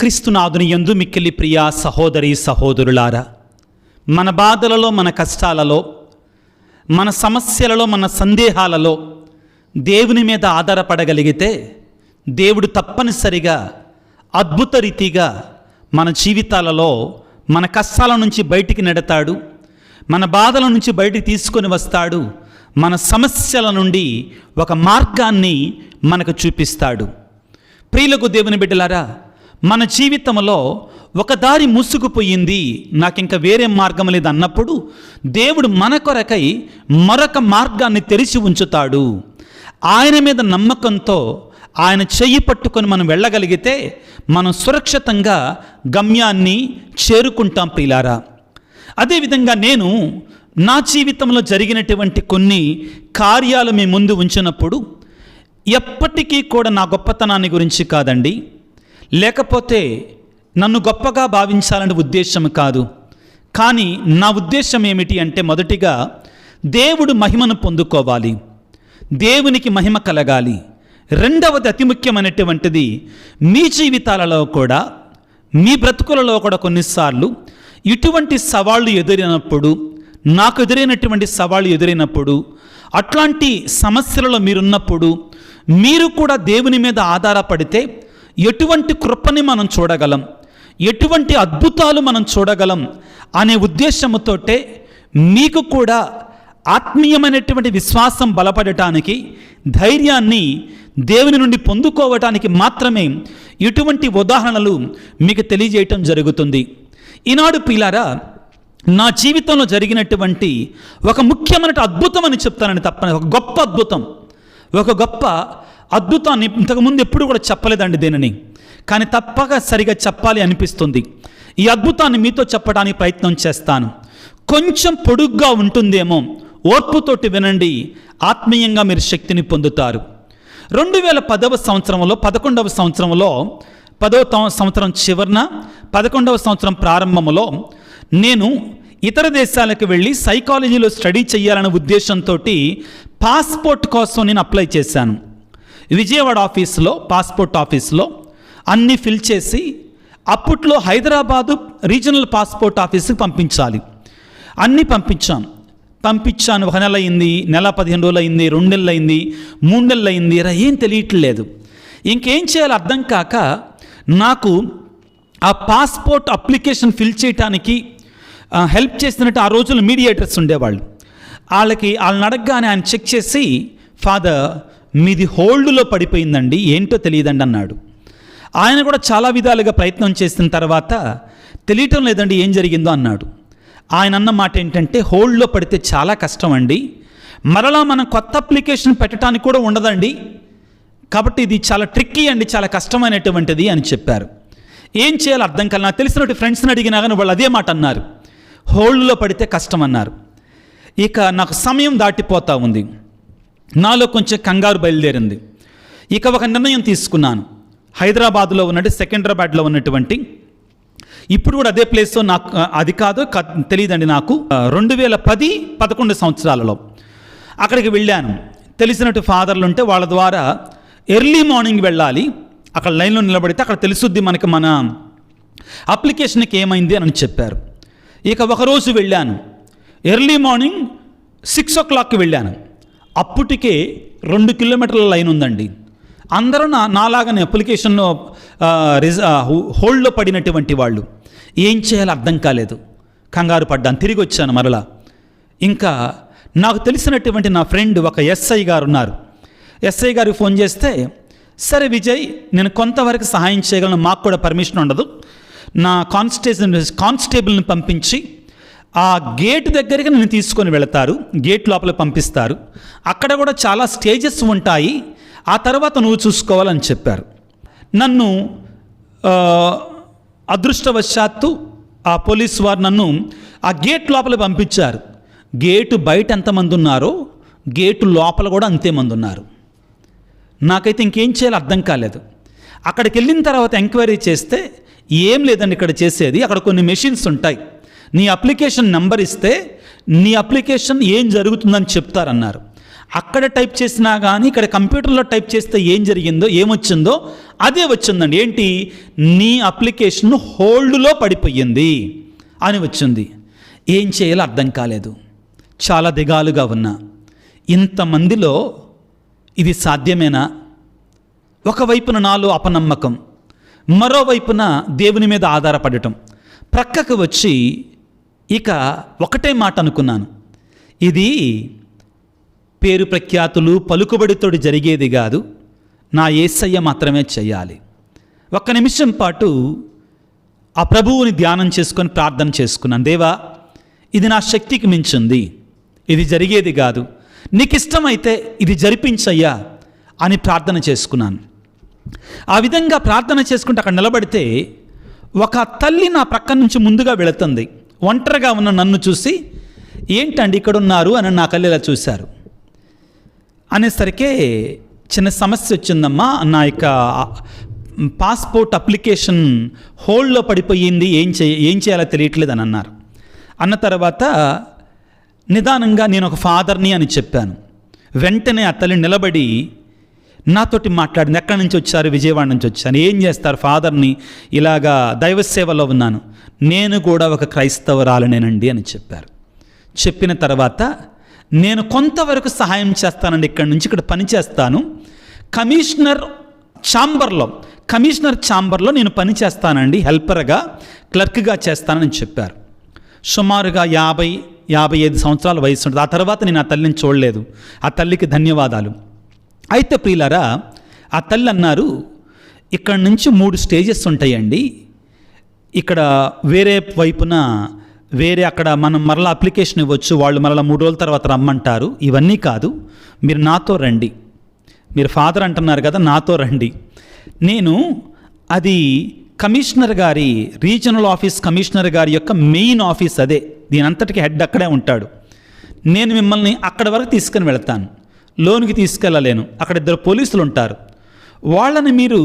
క్రీస్తునాథుని యందు మిక్కిలి ప్రియ సహోదరి సహోదరులారా, మన బాధలలో, మన కష్టాలలో, మన సమస్యలలో, మన సందేహాలలో దేవుని మీద ఆధారపడగలిగితే దేవుడు తప్పనిసరిగా అద్భుత రీతిగా మన జీవితాలలో మన కష్టాల నుంచి బయటికి నెడతాడు, మన బాధల నుంచి బయటికి తీసుకొని వస్తాడు, మన సమస్యల నుండి ఒక మార్గాన్ని మనకు చూపిస్తాడు. ప్రియులకు దేవుని బిడ్డలారా, మన జీవితంలో ఒక దారి మూసుకుపోయింది, నాకింక వేరే మార్గం లేదు అన్నప్పుడు దేవుడు మన కొరకై మరొక మార్గాన్ని తెరిచి ఉంచుతాడు. ఆయన మీద నమ్మకంతో ఆయన చెయ్యి పట్టుకొని మనం వెళ్ళగలిగితే మనం సురక్షితంగా గమ్యాన్ని చేరుకుంటాం. ప్రియులారా, అదేవిధంగా నేను నా జీవితంలో జరిగినటువంటి కొన్ని కార్యాలు మీ ముందు ఉంచినప్పుడు ఎప్పటికీ కూడా నా గొప్పతనాన్ని గురించి కాదండి, లేకపోతే నన్ను గొప్పగా భావించాలనే ఉద్దేశం కాదు. కానీ నా ఉద్దేశం ఏమిటి అంటే, మొదటిగా దేవుడు మహిమను పొందుకోవాలి, దేవునికి మహిమ కలగాలి. రెండవది అతి ముఖ్యమైనటువంటిది, మీ జీవితాలలో కూడా, మీ బ్రతుకులలో కూడా కొన్నిసార్లు ఇటువంటి సవాళ్ళు ఎదురైనప్పుడు, నాకు ఎదురైనటువంటి సవాళ్ళు ఎదురైనప్పుడు, అట్లాంటి సమస్యలలో మీరున్నప్పుడు మీరు కూడా దేవుని మీద ఆధారపడితే ఎటువంటి కృపని మనం చూడగలం, ఎటువంటి అద్భుతాలు మనం చూడగలం అనే ఉద్దేశముతోటే మీకు కూడా ఆత్మీయమైనటువంటి విశ్వాసం బలపడటానికి, ధైర్యాన్ని దేవుని నుండి పొందుకోవటానికి మాత్రమే ఇటువంటి ఉదాహరణలు మీకు తెలియజేయటం జరుగుతుంది. ఈనాడు ప్రియులారా, నా జీవితంలో జరిగినటువంటి ఒక ముఖ్యమైన అద్భుతం అని చెప్తానని తప్పని, ఒక గొప్ప అద్భుతం, ఒక గొప్ప అద్భుతాన్ని ఇంతకుముందు ఎప్పుడు కూడా చెప్పలేదండి దేనిని, కానీ తప్పక సరిగా చెప్పాలి అనిపిస్తుంది. ఈ అద్భుతాన్ని మీతో చెప్పడానికి ప్రయత్నం చేస్తాను. కొంచెం పొడుగ్గా ఉంటుందేమో, ఓర్పుతోటి వినండి, ఆత్మీయంగా మీరు శక్తిని పొందుతారు. 2010వ సంవత్సరంలో, 11వ సంవత్సరంలో, 10వ సంవత్సరం చివరన, 11వ సంవత్సరం ప్రారంభంలో నేను ఇతర దేశాలకు వెళ్ళి సైకాలజీలో స్టడీ చేయాలనే ఉద్దేశంతో పాస్పోర్ట్ కోసం నేను అప్లై చేశాను. విజయవాడ ఆఫీస్లో, పాస్పోర్ట్ ఆఫీస్లో అన్నీ ఫిల్ చేసి అప్పట్లో హైదరాబాదు రీజనల్ పాస్పోర్ట్ ఆఫీస్కి పంపించాలి. అన్నీ పంపించాను. 1 నెల అయింది, నెల 15 రోజులు అయింది, 2 నెలలు అయింది, 3 నెలలు అయింది, ఏం తెలియట్లేదు. ఇంకేం చేయాలో అర్థం కాక నాకు ఆ పాస్పోర్ట్ అప్లికేషన్ ఫిల్ చేయడానికి హెల్ప్ చేసినట్టు ఆ రోజుల్లో మీడియేటర్స్ ఉండేవాళ్ళు. వాళ్ళని అడగగానే ఆయన చెక్ చేసి, ఫాదర్ మీది హోల్డ్లో పడిపోయిందండి, ఏంటో తెలియదండి అన్నాడు. ఆయన కూడా చాలా విధాలుగా ప్రయత్నం చేసిన తర్వాత తెలియటం లేదండి ఏం జరిగిందో అన్నాడు. ఆయన అన్న మాట ఏంటంటే, హోల్డ్లో పడితే చాలా కష్టం అండి, మరలా మనం కొత్త అప్లికేషన్ పెట్టడానికి కూడా ఉండదండి, కాబట్టి ఇది చాలా ట్రిక్కీ అండి, చాలా కష్టమైనటువంటిది అని చెప్పారు. ఏం చేయాలో అర్థం కాదు. నాకు తెలిసినట్టు ఫ్రెండ్స్ని అడిగినా కానీ వాళ్ళు అదే మాట అన్నారు, హోల్డ్లో పడితే కష్టం అన్నారు. ఇక నాకు సమయం దాటిపోతూ ఉంది, నాలో కొంచెం కంగారు బయలుదేరింది. ఇక ఒక నిర్ణయం తీసుకున్నాను. హైదరాబాద్లో ఉన్నట్టు, సికింద్రాబాద్లో ఉన్నటువంటి, ఇప్పుడు కూడా అదే ప్లేస్లో, నాకు అది కాదు తెలియదండి, నాకు 2010-11 సంవత్సరాలలో అక్కడికి వెళ్ళాను. తెలిసినట్టు ఫాదర్లు ఉంటే వాళ్ళ ద్వారా ఎర్లీ మార్నింగ్ వెళ్ళాలి, అక్కడ లైన్లో నిలబడితే అక్కడ తెలుసుద్ది మనకి మన అప్లికేషన్కి ఏమైంది అని చెప్పారు. ఇక ఒకరోజు వెళ్ళాను, ఎర్లీ మార్నింగ్ 6 o'clockకి వెళ్ళాను. అప్పటికే 2 కిలోమీటర్ల లైన్ ఉందండి. అందరూ నాలాగానే అప్లికేషన్లో హోల్డ్లో పడినటువంటి వాళ్ళు. ఏం చేయాలో అర్థం కాలేదు, కంగారు పడ్డాను. తిరిగి వచ్చాను మరలా. ఇంకా నాకు తెలిసినటువంటి నా ఫ్రెండ్ ఒక ఎస్ఐ గారు ఉన్నారు. ఎస్ఐ గారికి ఫోన్ చేస్తే, సరే విజయ్, నేను కొంతవరకు సహాయం చేయగలను, మాకు కూడా పర్మిషన్ ఉండదు, నా కానిస్టేబుల్ని పంపించి ఆ గేట్ దగ్గరికి నేను తీసుకొని వెళతారు, గేట్ లోపల పంపిస్తారు, అక్కడ కూడా చాలా స్టేజెస్ ఉంటాయి, ఆ తర్వాత నువ్వు చూసుకోవాలని చెప్పారు. నన్ను అదృష్టవశాత్తు ఆ పోలీసు వారు నన్ను ఆ గేట్ లోపల పంపించారు. గేటు బయట ఎంతమంది ఉన్నారో గేటు లోపల కూడా అంతేమంది ఉన్నారు. నాకైతే ఇంకేం చేయాలో అర్థం కాలేదు. అక్కడికి వెళ్ళిన తర్వాత ఎంక్వైరీ చేస్తే, ఏం లేదండి ఇక్కడ చేసేది, అక్కడ కొన్ని మెషిన్స్ ఉంటాయి, నీ అప్లికేషన్ నెంబర్ ఇస్తే నీ అప్లికేషన్ ఏం జరుగుతుందని చెప్తారన్నారు. అక్కడ టైప్ చేసినా కానీ ఇక్కడ కంప్యూటర్లో టైప్ చేస్తే ఏం జరిగిందో ఏమొచ్చిందో అదే వచ్చిందండి. ఏంటి? నీ అప్లికేషన్ హోల్డ్లో పడిపోయింది అని వచ్చింది. ఏం చేయాలో అర్థం కాలేదు. చాలా దిగాలుగా ఉన్నా. ఇంతమందిలో ఇది సాధ్యమేనా? ఒకవైపున నాలో అపనమ్మకం, మరోవైపున దేవుని మీద ఆధారపడటం. ప్రక్కకు వచ్చి ఇక ఒకటే మాట అనుకున్నాను, ఇది పేరు ప్రఖ్యాతులు పలుకుబడితోటి జరిగేది కాదు, నా యేసయ్య మాత్రమే చేయాలి. ఒక్క నిమిషం పాటు ఆ ప్రభువుని ధ్యానం చేసుకొని ప్రార్థన చేసుకున్నాను. దేవా, ఇది నా శక్తికి మించింది, ఇది జరిగేది కాదు, నీకు ఇష్టమైతే ఇది జరిపించయ్యా అని ప్రార్థన చేసుకున్నాను. ఆ విధంగా ప్రార్థన చేసుకుంటే అక్కడ నిలబడితే ఒక తల్లి నా ప్రక్క నుంచి ముందుగా వెళుతుంది. ఒంటరిగా ఉన్న నన్ను చూసి, ఏంటండి ఇక్కడ ఉన్నారు అని నా కళ్ళు ఇలా చూశారు. అనేసరికి చిన్న సమస్య వచ్చిందమ్మా, నా యొక్క పాస్పోర్ట్ అప్లికేషన్ హోల్డ్లో పడిపోయింది, ఏం చేయాలో తెలియట్లేదు అని అన్నారు. అన్న తర్వాత నిదానంగా నేను ఒక ఫాదర్ని అని చెప్పాను. వెంటనే ఆ తల్లి నిలబడి నాతోటి మాట్లాడింది. ఎక్కడి నుంచి వచ్చారు? విజయవాడ నుంచి వచ్చాను. ఏం చేస్తారు? ఫాదర్ని, ఇలాగా దైవ సేవలో ఉన్నాను. నేను కూడా ఒక క్రైస్తవరాలనేనండి అని చెప్పారు. చెప్పిన తర్వాత నేను కొంతవరకు సహాయం చేస్తానండి, ఇక్కడి నుంచి ఇక్కడ పని చేస్తాను, కమిషనర్ ఛాంబర్లో నేను పని చేస్తానండి, హెల్పర్గా క్లర్క్గా చేస్తానని చెప్పారు. సుమారుగా 50-55 సంవత్సరాల వయసు ఉంటుంది. ఆ తర్వాత నేను ఆ తల్లిని చూడలేదు. ఆ తల్లికి ధన్యవాదాలు. అయితే ప్రియులారా, ఆ తల్లి అన్నారు, ఇక్కడ నుంచి 3 స్టేజెస్ ఉంటాయండి, ఇక్కడ వేరే వైపున అక్కడ మనం మరలా అప్లికేషన్ ఇవ్వచ్చు, వాళ్ళు మరలా 3 రోజుల తర్వాత రమ్మంటారు. ఇవన్నీ కాదు, మీరు నాతో రండి, మీరు ఫాదర్ అంటున్నారు కదా, నాతో రండి. నేను అది కమిషనర్ గారి, రీజనల్ ఆఫీస్ కమిషనర్ గారి యొక్క మెయిన్ ఆఫీస్ అదే, దీని అంతటికి హెడ్ అక్కడే ఉంటాడు. నేను మిమ్మల్ని అక్కడ వరకు తీసుకుని వెళ్తాను, లోనికి తీసుకెళ్ళలేను. అక్కడ 2 పోలీసులు ఉంటారు, వాళ్ళని మీరు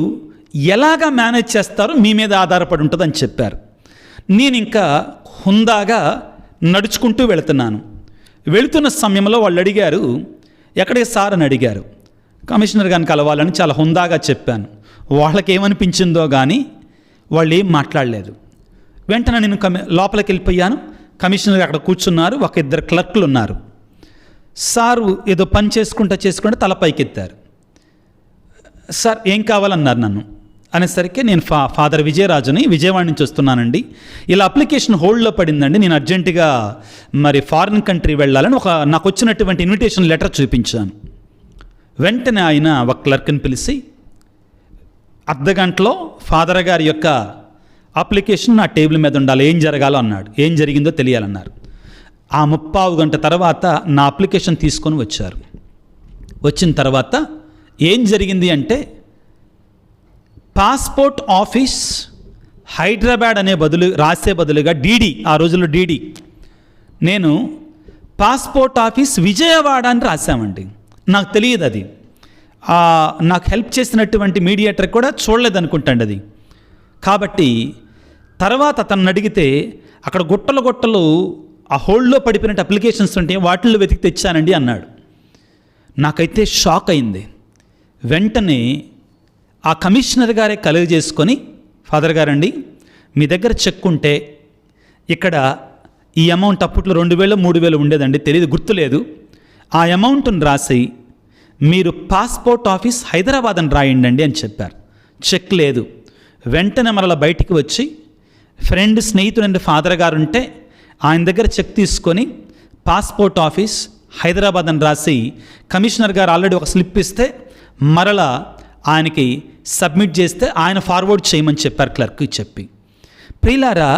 ఎలాగా మేనేజ్ చేస్తారో మీ మీద ఆధారపడి ఉంటుందని చెప్పారు. నేను ఇంకా హుందాగా నడుచుకుంటూ వెళుతున్నాను. వెళుతున్న సమయంలో వాళ్ళు అడిగారు, ఎక్కడికి సార్ అని అడిగారు. కమిషనర్ గారిని కలవాలని చాలా హుందాగా చెప్పాను. వాళ్ళకి ఏమనిపించిందో కానీ వాళ్ళు ఏం మాట్లాడలేదు. వెంటనే నేను లోపలికి వెళ్ళిపోయాను. కమిషనర్ అక్కడ కూర్చున్నారు, 1-2 క్లర్క్లు ఉన్నారు. సారు ఏదో పని చేసుకుంటూ తల పైకెత్తారు. సార్ ఏం కావాలన్నారు నన్ను. అనేసరికి నేను ఫాదర్ విజయరాజుని, విజయవాడ నుంచి వస్తున్నానండి, ఇలా అప్లికేషన్ హోల్డ్లో పడిందండి, నేను అర్జెంటుగా మరి ఫారిన్ కంట్రీ వెళ్ళాలని నాకు వచ్చినటువంటి ఇన్విటేషన్ లెటర్ చూపించాను. వెంటనే ఆయన ఒక క్లర్క్ని పిలిచి, అర్ధగంటలో ఫాదర్ గారి యొక్క అప్లికేషన్ నా టేబుల్ మీద ఉండాలి, ఏం జరగాలో అన్నాడు. ఏం జరిగిందో తెలియాలన్నారు. ఆ 30 గంట తర్వాత నా అప్లికేషన్ తీసుకొని వచ్చారు. వచ్చిన తర్వాత ఏం జరిగింది అంటే, పాస్పోర్ట్ ఆఫీస్ హైదరాబాద్ అనే రాసే బదులుగా డీడీ, ఆ రోజుల్లో డీడీ, నేను పాస్పోర్ట్ ఆఫీస్ విజయవాడ అని రాశామండి. నాకు తెలియదు అది. నాకు హెల్ప్ చేసినటువంటి మీడియేటర్ కూడా చూడలేదు అనుకుంటాండి అది. కాబట్టి తర్వాత తనను అడిగితే అక్కడ గుట్టలు ఆ హోల్డ్లో పడిపోయినట్టు అప్లికేషన్స్ ఉంటే వాటిల్లో వెతికి తెచ్చానండి అన్నాడు. నాకైతే షాక్ అయింది. వెంటనే ఆ కమిషనర్ గారే కలుగజేసుకొని, ఫాదర్ గారండి, మీ దగ్గర చెక్ ఉంటే ఇక్కడ ఈ అమౌంట్, అప్పట్లో 2000-3000 ఉండేదండి, తెలియదు, గుర్తులేదు, ఆ అమౌంట్ని రాసి మీరు పాస్పోర్ట్ ఆఫీస్ హైదరాబాద్ అని రాయండి అని చెప్పారు. చెక్ లేదు. వెంటనే మరలా బయటికి వచ్చి స్నేహితుడండి ఫాదర్ గారు ఉంటే ఆయన దగ్గర చెక్ తీసుకొని పాస్పోర్ట్ ఆఫీస్ హైదరాబాద్ అని రాసి, కమిషనర్ గారు ఆల్రెడీ ఒక స్లిప్ ఇస్తే మరలా ఆయనకి సబ్మిట్ చేస్తే ఆయన ఫార్వర్డ్ చేయమని చెప్పారు క్లర్క్కి చెప్పి. ప్రియులారా,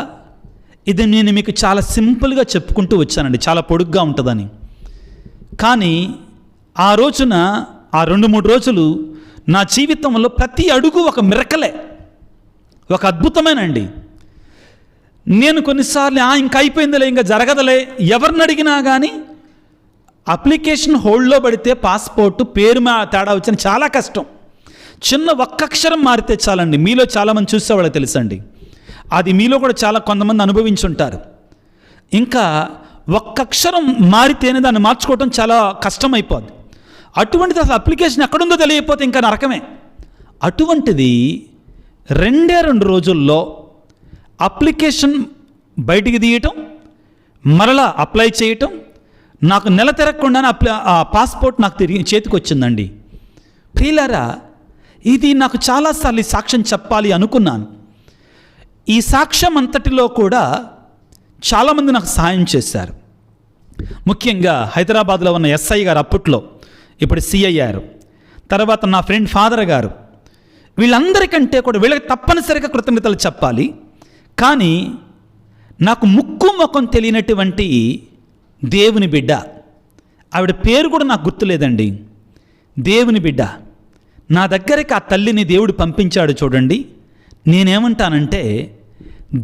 ఇది నేను మీకు చాలా సింపుల్గా చెప్పుకుంటూ వచ్చానండి, చాలా పొడుగ్గా ఉంటుందని. కానీ ఆ రోజున, ఆ 2-3 రోజులు నా జీవితంలో ప్రతి అడుగు ఒక మిరకలే, ఒక అద్భుతమేనండి. నేను కొన్నిసార్లు ఇంకా అయిపోయిందిలే, ఇంకా జరగదులే, ఎవరిని అడిగినా కానీ అప్లికేషన్ హోల్డ్లో పడితే పాస్పోర్టు పేరు తేడా వచ్చిన చాలా కష్టం. చిన్న ఒక్క అక్షరం మారితే చాలండి. మీలో చాలామంది చూసేవాళ్ళకి తెలుసండి, అది మీలో కూడా చాలా కొంతమంది అనుభవించుంటారు. ఇంకా ఒక్క అక్షరం మారితేనే దాన్ని మార్చుకోవటం చాలా కష్టమైపోద్ది. అటువంటిది అసలు అప్లికేషన్ ఎక్కడుందో తెలియకపోతే ఇంకా నరకమే. అటువంటిది 2 రోజుల్లో అప్లికేషన్ బయటికి తీయటం, మరలా అప్లై చేయటం, నాకు నెల తిరగకుండానే ఆ పాస్పోర్ట్ నాకు తిరిగి చేతికి వచ్చిందండి. ప్రియులారా, ఇది నాకు చాలాసార్లు ఈ సాక్ష్యం చెప్పాలి అనుకున్నాను. ఈ సాక్ష్యం అంతటిలో కూడా చాలామంది నాకు సహాయం చేశారు. ముఖ్యంగా హైదరాబాద్లో ఉన్న ఎస్ఐ గారు, అప్పట్లో ఇప్పుడు సిఐ అయ్యారు, తర్వాత నా ఫ్రెండ్ ఫాదర్ గారు, వీళ్ళందరికంటే కూడా వీళ్ళకి తప్పనిసరిగా కృతజ్ఞతలు చెప్పాలి. కానీ నాకు ముక్కు ముఖం తెలియనటువంటి దేవుని బిడ్డ, ఆవిడ పేరు కూడా నాకు గుర్తులేదండి, దేవుని బిడ్డ నా దగ్గరికి ఆ తల్లిని దేవుడు పంపించాడు. చూడండి, నేనేమంటానంటే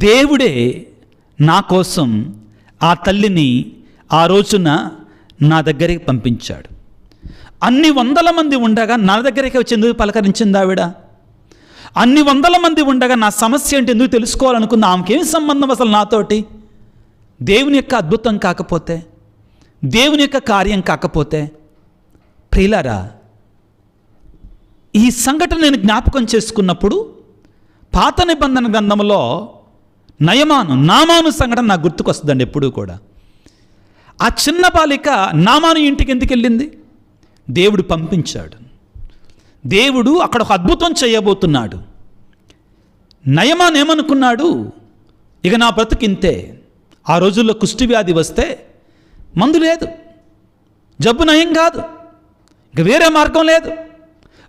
దేవుడే నా కోసం ఆ తల్లిని ఆ రోజున నా దగ్గరికి పంపించాడు. అన్ని 100 మంది ఉండగా నా దగ్గరికి వచ్చి ఎందుకు పలకరించింది ఆవిడ? అన్ని 100 మంది ఉండగా నా సమస్య ఏంటి ఎందుకు తెలుసుకోవాలనుకుంది? ఆమెకేం సంబంధం అసలు నాతోటి? దేవుని యొక్క అద్భుతం కాకపోతే, దేవుని యొక్క కార్యం కాకపోతే? ప్రియులారా, ఈ సంఘటన నేను జ్ఞాపకం చేసుకున్నప్పుడు పాత నిబంధన గ్రంథంలో నామాను సంఘటన నాకు గుర్తుకొస్తుందండి ఎప్పుడూ కూడా. ఆ చిన్న బాలిక నామాను ఇంటికి ఎందుకు వెళ్ళింది? దేవుడు పంపించాడు. దేవుడు అక్కడ ఒక అద్భుతం చేయబోతున్నాడు. నయమాన్ ఏమనుకున్నాడు? ఇక నా బ్రతుకింతే. ఆ రోజుల్లో కుష్టి వ్యాధి వస్తే మందు లేదు, జబ్బు నయం కాదు, ఇక వేరే మార్గం లేదు.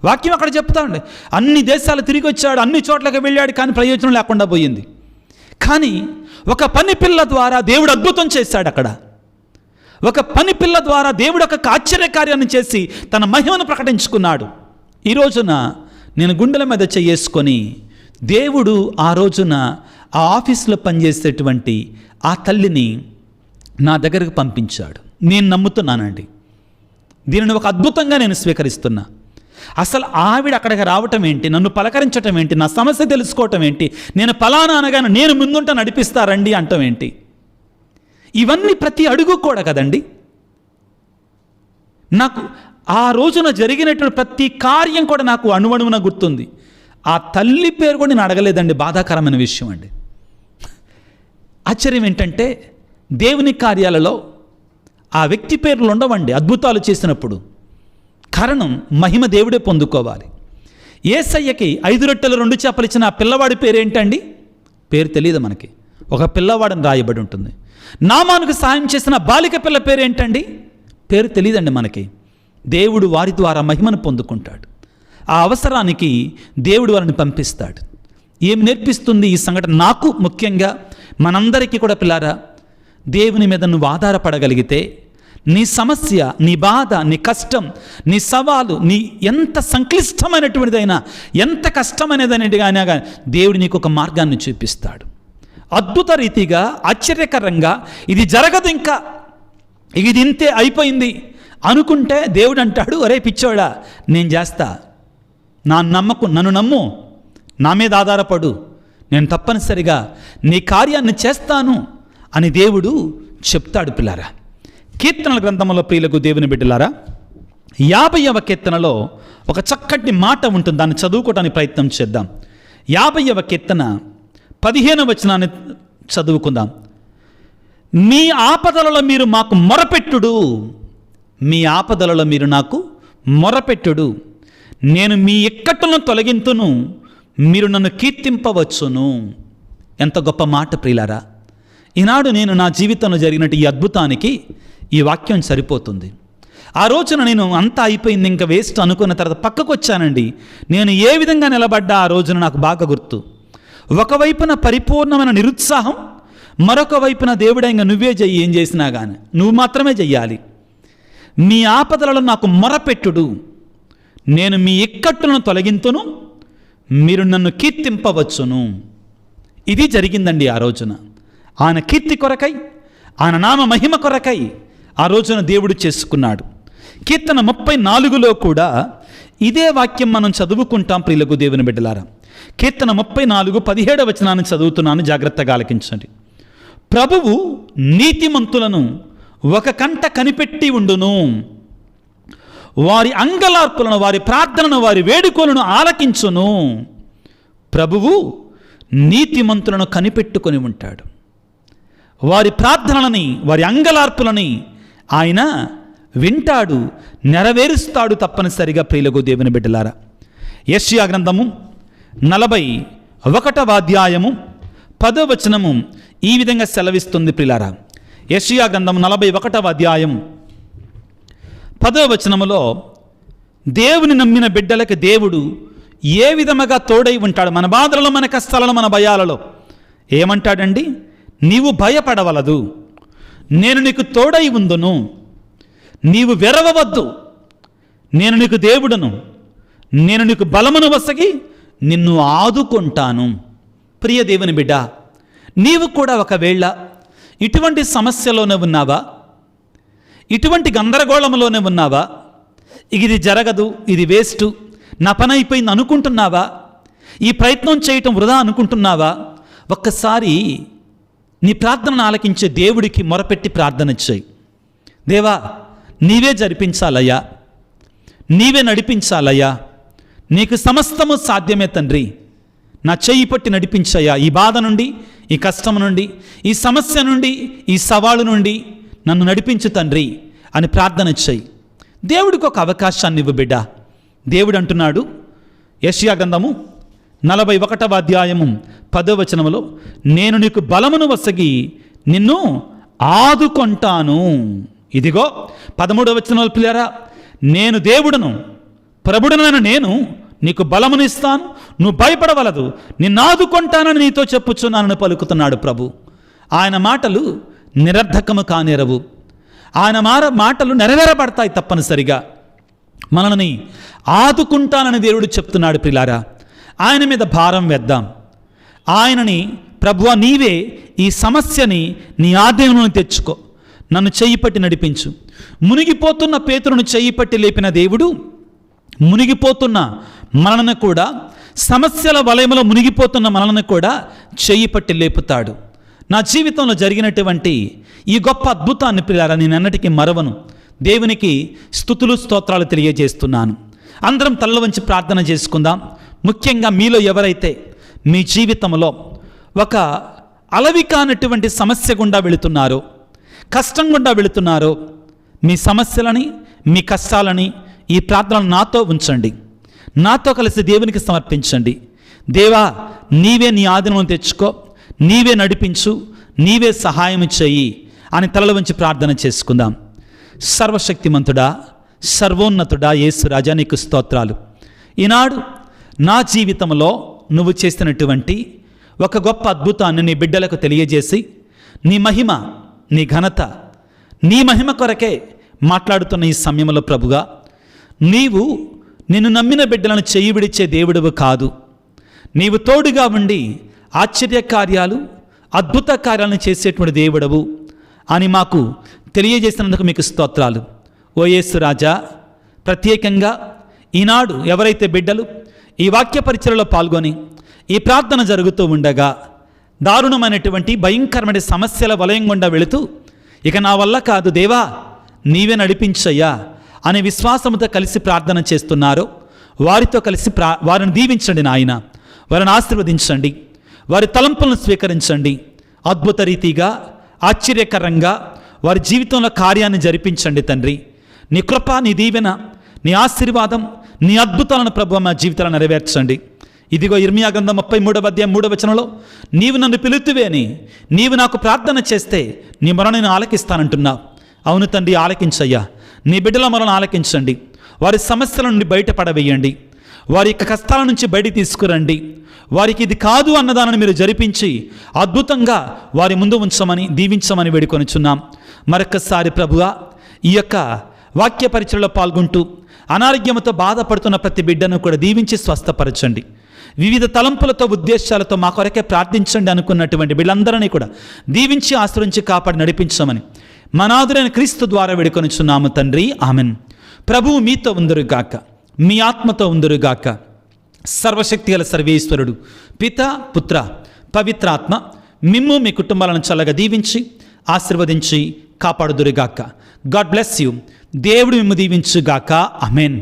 వాక్యం అక్కడ చెప్తా ఉండే, అన్ని దేశాలు తిరిగి వచ్చాడు, అన్ని చోట్లకి వెళ్ళాడు, కానీ ప్రయోజనం లేకుండా పోయింది. కానీ ఒక పని పిల్ల ద్వారా దేవుడు అద్భుతం చేశాడు. అక్కడ ఒక పని పిల్ల ద్వారా దేవుడు ఒక ఆశ్చర్యకార్యాన్ని చేసి తన మహిమను ప్రకటించుకున్నాడు. ఈ రోజున నేను గుండెల మీద చేసుకొని దేవుడు ఆ రోజున ఆ ఆఫీసులో పనిచేసేటువంటి ఆ తల్లిని నా దగ్గరకు పంపించాడు. నేను నమ్ముతున్నానండి, దీనిని ఒక అద్భుతంగా నేను స్వీకరిస్తున్నా. అసలు ఆవిడ అక్కడికి రావటం ఏంటి, నన్ను పలకరించటం ఏంటి, నా సమస్య తెలుసుకోవటం ఏంటి, నేను ఫలానా అనగానే నేను ముందుంట నడిపిస్తారండి అంటం ఏంటి, ఇవన్నీ ప్రతి అడుగు కూడా కదండి. నాకు ఆ రోజున జరిగినటువంటి ప్రతి కార్యం కూడా నాకు అణువణువున గుర్తుంది. ఆ తల్లి పేరు కూడా నేను అడగలేదండి. బాధాకరమైన విషయం అండి. ఆశ్చర్యం ఏంటంటే దేవుని కార్యాలలో ఆ వ్యక్తి పేర్లు ఉండవండి అద్భుతాలు చేసినప్పుడు. కారణం మహిమ దేవుడే పొందుకోవాలి. యేసయ్యకి 5 రొట్టెలు 2 చేపలు ఇచ్చిన ఆ పిల్లవాడి పేరేంటండి? పేరు తెలియదు మనకి, ఒక పిల్లవాడని రాయబడి ఉంటుంది. నామానుకు సాయం చేసిన బాలిక పిల్ల పేరేంటండి? పేరు తెలియదండి మనకి. దేవుడు వారి ద్వారా మహిమను పొందుకుంటాడు. ఆ అవసరానికి దేవుడు వారిని పంపిస్తాడు. ఏం నేర్పిస్తుంది ఈ సంఘటన నాకు? ముఖ్యంగా మనందరికీ కూడా పిల్లారా, దేవుని మీద నువ్వు ఆధారపడగలిగితే నీ సమస్య, నీ బాధ, నీ కష్టం, నీ సవాలు, నీ ఎంత సంక్లిష్టమైనటువంటిదైనా, ఎంత కష్టమైనదైనా కానీ దేవుడు నీకు ఒక మార్గాన్ని చూపిస్తాడు. అద్భుత రీతిగా, ఆశ్చర్యకరంగా ఇది జరగదు, ఇంకా ఇది ఇంతే అయిపోయింది అనుకుంటే దేవుడు అంటాడు, అరే పిచ్చోడా, నేను చేస్తా, నన్ను నమ్ము, నా మీద ఆధారపడు, నేను తప్పనిసరిగా నీ కార్యాన్ని చేస్తాను అని దేవుడు చెప్తాడు. పిల్లారా, కీర్తనల గ్రంథంలో ప్రియులకు దేవుని బిడ్డలారా, 50వ కీర్తనలో ఒక చక్కటి మాట ఉంటుంది, దాన్ని చదువుకోవడానికి ప్రయత్నం చేద్దాం. 50వ కీర్తన 15వ వచనాన్ని చదువుకుందాం. మీ ఆపదలలో మీరు మాకు మొరపెట్టుడు, మీ ఆపదలలో మీరు నాకు మొరపెట్టుడు, నేను మీ ఇక్కట్టులను తొలగింతును, మీరు నన్ను కీర్తింపవచ్చును. ఎంత గొప్ప మాట ప్రియులారా. ఈనాడు నేను నా జీవితంలో జరిగినట్టు ఈ అద్భుతానికి ఈ వాక్యం సరిపోతుంది. ఆ రోజున నేను అంతా అయిపోయింది, ఇంకా వేస్ట్ అనుకున్న తర్వాత పక్కకు వచ్చానండి. నేను ఏ విధంగా నిలబడ్డా ఆ రోజున నాకు బాగా గుర్తు. ఒకవైపున పరిపూర్ణమైన నిరుత్సాహం, మరొక వైపున దేవుడా ఇంకా నువ్వే చెయ్యి, ఏం చేసినా కానీ నువ్వు మాత్రమే చెయ్యాలి. మీ ఆపదలలో నాకు మొరపెట్టుడు, నేను మీ ఇక్కట్టులను తొలగింతును, మీరు నన్ను కీర్తింపవచ్చును. ఇది జరిగిందండి ఆ రోజున. ఆయన కీర్తి కొరకై, ఆయన నామ మహిమ కొరకై ఆ రోజున దేవుడు చేసుకున్నాడు. కీర్తన 34లో కూడా ఇదే వాక్యం మనం చదువుకుంటాం. ప్రియులకు దేవుని బిడ్డలారా, కీర్తన 34 17వ వచనాన్ని చదువుతున్నాను, జాగ్రత్తగా ఆలకించండి. ప్రభువు నీతిమంతులను ఒక కంట కనిపెట్టి ఉండును, వారి అంగలార్పులను, వారి ప్రార్థనను, వారి వేడుకలను ఆలకించును. ప్రభువు నీతిమంతులను కనిపెట్టుకొని ఉంటాడు. వారి ప్రార్థనలని, వారి అంగలార్పులని ఆయన వింటాడు, నెరవేరుస్తాడు తప్పనిసరిగా. ప్రియులకు దేవుని బిడ్డలారా, యెషయా గ్రంథము 41వ అధ్యాయము 10వ వచనము ఈ విధంగా సెలవిస్తుంది. ప్రియులారా, యెషయా గ్రంథము 41వ అధ్యాయం 10వ వచనములో దేవుని నమ్మిన బిడ్డలకి దేవుడు ఏ విధముగా తోడై ఉంటాడు, మన బాధలలో, మన కష్టాలలో, మన భయాలలో. ఏమంటాడండి? నీవు భయపడవలదు, నేను నీకు తోడై ఉందును, నీవు వెరవవద్దు, నేను నీకు దేవుడను, నేను నీకు బలమును వసగి నిన్ను ఆదుకుంటాను. ప్రియ దేవుని బిడ్డ, నీవు కూడా ఒకవేళ ఇటువంటి సమస్యలోనే ఉన్నావా? ఇటువంటి గందరగోళంలోనే ఉన్నావా? ఇది జరగదు, ఇది వేస్ట్, నా పని అయిపోయింది అనుకుంటున్నావా? ఈ ప్రయత్నం చేయటం వృధా అనుకుంటున్నావా? ఒక్కసారి నీ ప్రార్థనను ఆలకించే దేవుడికి మొరపెట్టి ప్రార్థన చేయి. దేవా, నీవే జరిపించాలయ్యా, నీవే నడిపించాలయ్యా, నీకు సమస్తము సాధ్యమే తండ్రి, నా చెయ్యి పట్టి నడిపించయ్యా. ఈ బాధ నుండి, ఈ కష్టం నుండి, ఈ సమస్య నుండి, ఈ సవాలు నుండి నన్ను నడిపించు తండ్రి అని ప్రార్థన చేయి. దేవుడికి ఒక అవకాశాన్ని ఇవ్వు బిడ్డ. దేవుడు అంటున్నాడు, యెషయా గ్రంథము 41వ అధ్యాయము 10వ వచనములో, నేను నీకు బలమును వసగి నిన్ను ఆదుకొంటాను. ఇదిగో 13వ వచనంలో, పిల్లరా, నేను దేవుడను, ప్రభుడనైన నేను నీకు బలమును ఇస్తాను, నువ్వు భయపడవలదు, నిన్ను ఆదుకొంటానని నీతో చెప్పుచున్నానని పలుకుతున్నాడు ప్రభు. ఆయన మాటలు నిరర్ధకము కానేరవు, ఆయన మాటలు నెరవేరబడతాయి తప్పనిసరిగా. మనల్ని ఆదుకుంటానని దేవుడు చెప్తున్నాడు. ప్రిలారా, ఆయన మీద భారం వేద్దాం. ఆయనని, ప్రభువా నీవే ఈ సమస్యని నీ ఆధీనంలో తెచ్చుకో, నన్ను చెయ్యి పట్టి నడిపించు. మునిగిపోతున్న పేతురును చెయ్యి పట్టి లేపిన దేవుడు మునిగిపోతున్న మనల్ని కూడా, సమస్యల వలయంలో మునిగిపోతున్న మనల్ని కూడా చెయ్యి పట్టి లేపుతాడు. నా జీవితంలో జరిగినటువంటి ఈ గొప్ప అద్భుతాన్ని ప్రియారా నేను అన్నటికీ మరవను. దేవునికి స్తుతులు స్తోత్రాలు తెలియజేస్తున్నాను. అందరం తల్ల వంచి ప్రార్థన చేసుకుందాం. ముఖ్యంగా మీలో ఎవరైతే మీ జీవితంలో ఒక అలవి కానటువంటి సమస్య గుండా వెళుతున్నారో, కష్టం గుండా వెళుతున్నారో, మీ సమస్యలని, మీ కష్టాలని ఈ ప్రార్థనలు నాతో ఉంచండి, నాతో కలిసి దేవునికి సమర్పించండి. దేవా, నీవే నీ ఆధీనం తెచ్చుకో, నీవే నడిపించు, నీవే సహాయం చెయ్యి అని తలలు వంచి ప్రార్థన చేసుకుందాం. సర్వశక్తిమంతుడా, సర్వోన్నతుడా యేసు రాజా, నీకు స్తోత్రాలు. ఈనాడు నా జీవితంలో నువ్వు చేసినటువంటి ఒక గొప్ప అద్భుతాన్ని నీ బిడ్డలకు తెలియజేసి, నీ మహిమ, నీ ఘనత, నీ మహిమ కొరకే మాట్లాడుతున్న ఈ సమయంలో ప్రభుగా, నీవు నిన్ను నమ్మిన బిడ్డలను చెయ్యి విడిచే దేవుడవు కాదు. నీవు తోడుగా ఉండి ఆశ్చర్య కార్యాలు, అద్భుత కార్యాలను చేసేటువంటి దేవుడవు అని మాకు తెలియజేసినందుకు మీకు స్తోత్రాలు. ఓ యేసు రాజా, ప్రత్యేకంగా ఈనాడు ఎవరైతే బిడ్డలు ఈ వాక్య పరిచయలో పాల్గొని ఈ ప్రార్థన జరుగుతూ ఉండగా దారుణమైనటువంటి భయంకరమైన సమస్యల వలయం గుండా వెళుతూ, ఇక నా వల్ల కాదు దేవా నీవే నడిపించయ్యా అనే విశ్వాసంతో కలిసి ప్రార్థన చేస్తున్నారో వారితో కలిసి వారిని దీవించండి నాయన, వారిని ఆశీర్వదించండి, వారి తలంపులను స్వీకరించండి. అద్భుత రీతిగా, ఆశ్చర్యకరంగా వారి జీవితంలో కార్యాన్ని జరిపించండి తండ్రి. నీ కృప, నీ దీవెన, నీ ఆశీర్వాదం, నీ అద్భుతాలను ప్రభువా మా జీవితాలను నెరవేర్చండి. ఇదిగో ఇర్మియా గ్రంథం 33వ అధ్యాయం 3వ వచనంలో, నీవు నన్ను పిలుతువేని, నీవు నాకు ప్రార్థన చేస్తే నీ మొర నేను ఆలకిస్తానంటున్నావు. అవును తండ్రి, ఆలకించయ్యా. నీ బిడ్డల మొరను ఆలకించండి. వారి సమస్యల నుండి బయటపడవేయండి. వారి యొక్క కష్టాల నుంచి బయటికి తీసుకురండి. వారికి ఇది కాదు అన్నదానని మీరు జరిపించి అద్భుతంగా వారి ముందు ఉంచమని, దీవించమని వేడుకొనిచున్నాం. మరొక్కసారి ప్రభువా, ఈ యొక్క వాక్య పరిచయలో పాల్గొంటూ అనారోగ్యంతో బాధపడుతున్న ప్రతి బిడ్డను కూడా దీవించి స్వస్థపరచండి. వివిధ తలంపులతో, ఉద్దేశాలతో మా కొరకే ప్రార్థించండి అనుకున్నటువంటి వీళ్ళందరినీ కూడా దీవించి ఆశ్రయించి కాపాడి నడిపించమని మనాదురైన క్రీస్తు ద్వారా వేడుకొనిచున్నాము తండ్రి, ఆమెన్. ప్రభువు మీతో ఉందరుగాక, మీ ఆత్మతో ఉందరుగాక. సర్వశక్తి గల సర్వేశ్వరుడు పిత, పుత్ర, పవిత్రాత్మ మిమ్ము మీ కుటుంబాలను చల్లగా దీవించి ఆశీర్వదించి కాపాడుదురుగాక. God bless you. దేవుడు మిమ్ము దీవించుగాక. ఆమేన్.